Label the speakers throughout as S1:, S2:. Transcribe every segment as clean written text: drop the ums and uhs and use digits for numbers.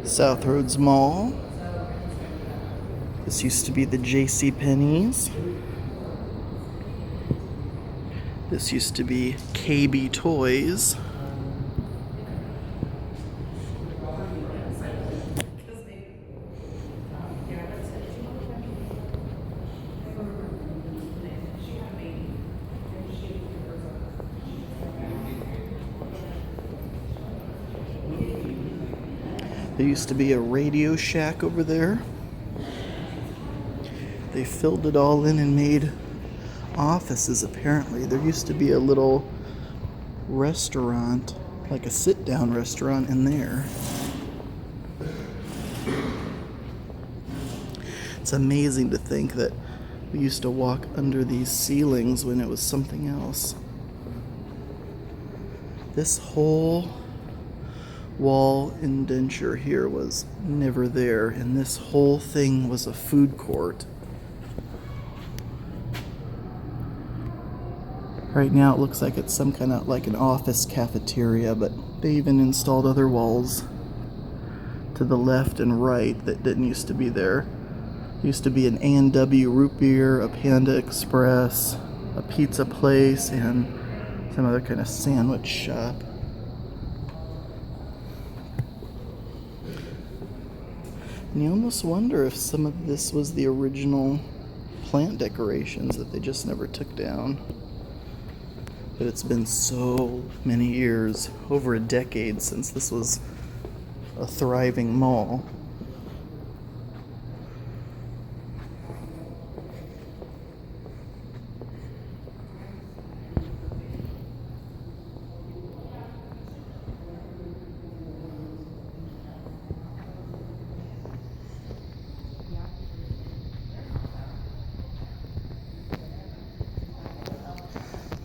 S1: Southroads Mall. This used to be the J.C. Penney's. This used to be KB Toys. There used to be a Radio Shack over there. They filled it all in and made offices, apparently. There used to be a little restaurant, like a sit-down restaurant in there. It's amazing to think that we used to walk under these ceilings when it was something else. This whole wall indenture here was never there, and this whole thing was a food court. Right now it looks like it's some kind of like an office cafeteria, but they even installed other walls to the left and right that didn't used to be there. There used to be an A&W root beer, a Panda Express, a pizza place, and some other kind of sandwich shop. And you almost wonder if some of this was the original plant decorations that they just never took down. But it's been so many years, over a decade, since this was a thriving mall.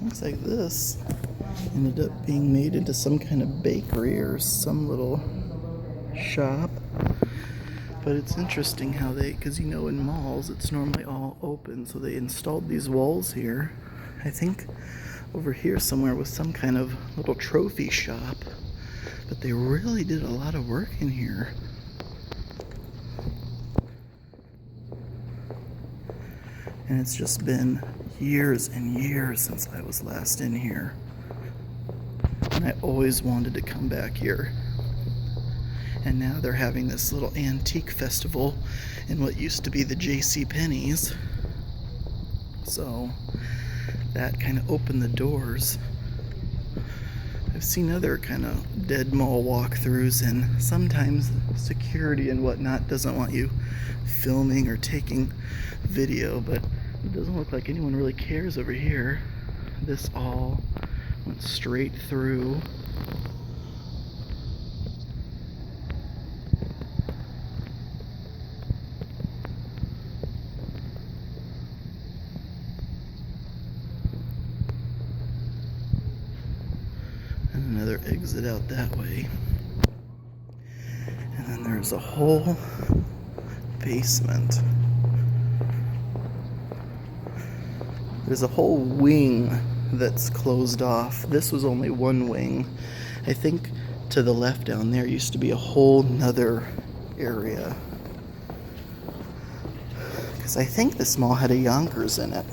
S1: Looks like this ended up being made into some kind of bakery or some little shop. But it's interesting how because in malls it's normally all open, so they installed these walls here. I think over here somewhere was some kind of little trophy shop, but they really did a lot of work in here. And it's just been years and years since I was last in here. And I always wanted to come back here. And now they're having this little antique festival in what used to be the J.C. Penney's. So that kind of opened the doors. I've seen other kind of dead mall walkthroughs, and sometimes security and whatnot doesn't want you filming or taking video, but it doesn't look like anyone really cares over here. This all went straight through. And another exit out that way. And then there's a whole basement. There's a whole wing that's closed off. This was only one wing. I think to the left down there used to be a whole nother area. Because I think this mall had a Yonkers in it.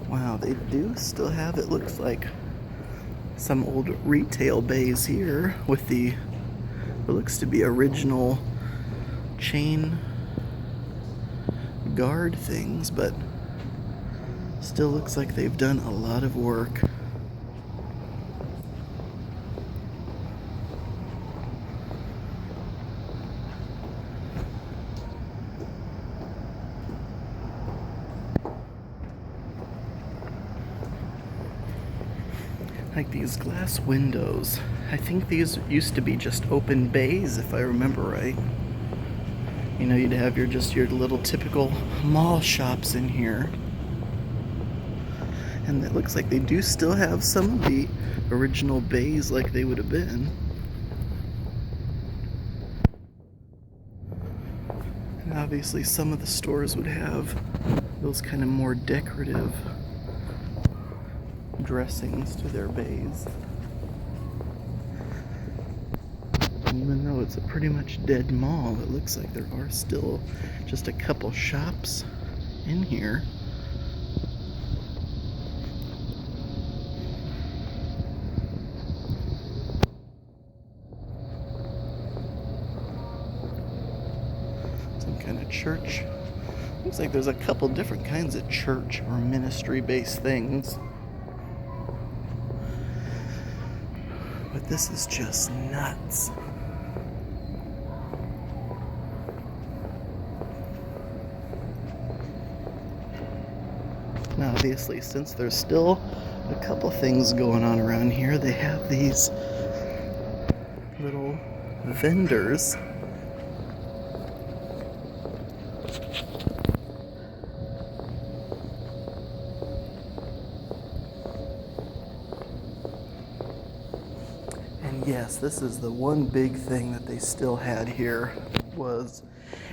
S1: Wow, they do still have, it looks like, some old retail bays here with the what looks to be original chain guard things, but still looks like they've done a lot of work. Like these glass windows. I think these used to be just open bays, if I remember right. You'd have your little typical mall shops in here. And it looks like they do still have some of the original bays like they would have been. And obviously some of the stores would have those kind of more decorative dressings to their bays. And even though it's a pretty much dead mall, it looks like there are still just a couple shops in here. Some kind of church. Looks like there's a couple different kinds of church or ministry-based things. But this is just nuts. Now, obviously, since there's still a couple things going on around here, they have these little vendors. And yes, this is the one big thing that they still had here, was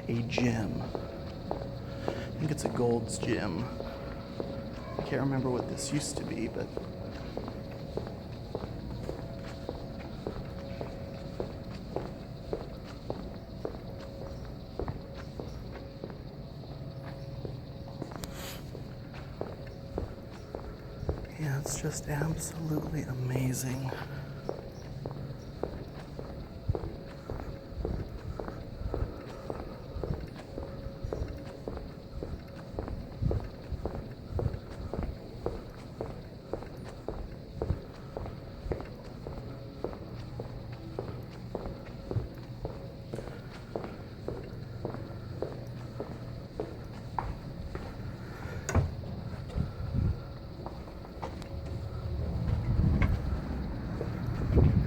S1: a gym. I think it's a Gold's Gym. I can't remember what this used to be, but yeah, it's just absolutely amazing.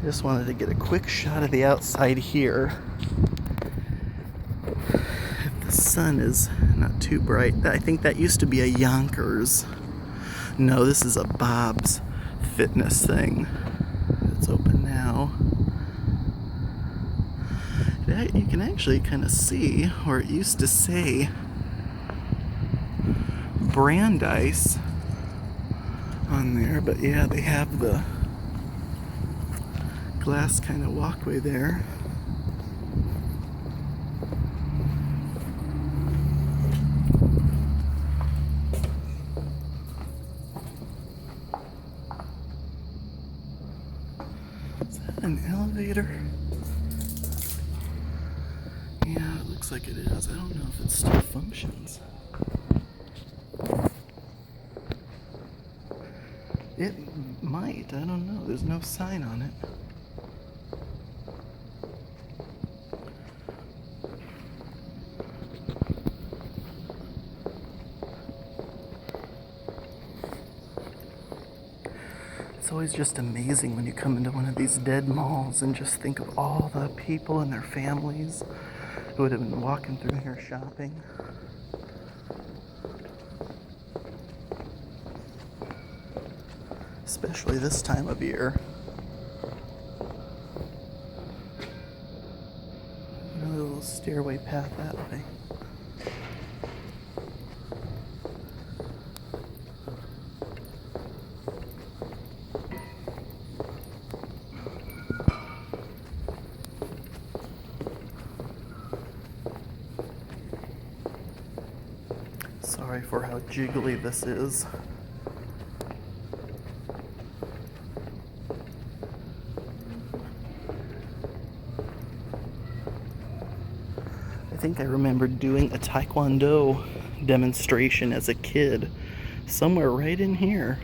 S1: Just wanted to get a quick shot of the outside here. If the sun is not too bright, I think that used to be a Yonkers. No, this is a Bob's Fitness thing. It's open now. You can actually kind of see where it used to say Brandeis on there, but yeah, they have the glass kind of walkway there. Is that an elevator? Yeah, it looks like it is. I don't know if it still functions. It might. I don't know. There's no sign on it. It's always just amazing when you come into one of these dead malls and just think of all the people and their families who would have been walking through here shopping. Especially this time of year. Another little stairway path that way. Sorry for how jiggly this is. I think I remember doing a Taekwondo demonstration as a kid, somewhere right in here.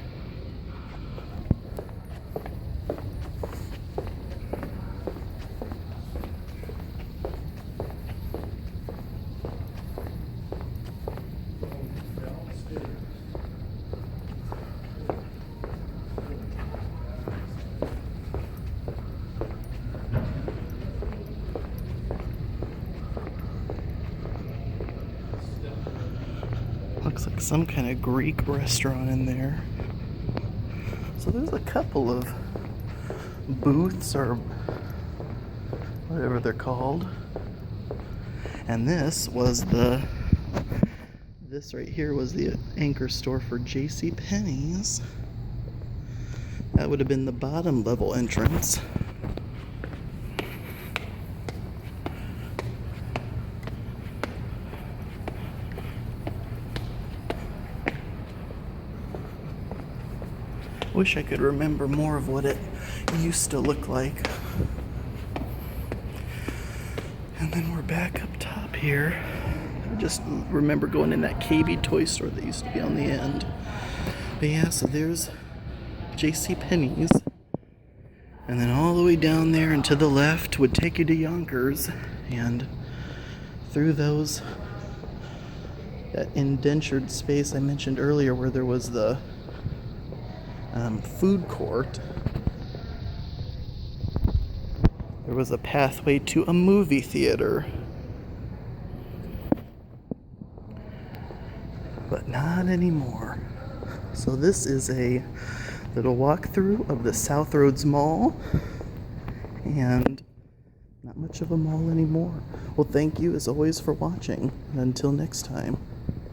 S1: Looks like some kind of Greek restaurant in there. So there's a couple of booths or whatever they're called. And this was the This right here was the anchor store for J.C. Penney's. That would have been the bottom level entrance. Wish I could remember more of what it used to look like. And then we're back up top here. I just remember going in that KB toy store that used to be on the end. But yeah, so there's J.C. Penney's. And then all the way down there and to the left would take you to Yonkers. And through that indentured space I mentioned earlier where there was the food court, there was a pathway to a movie theater. But not anymore. So this is a little walkthrough of the Southroads Mall, and not much of a mall anymore. Well, thank you as always for watching, and until next time.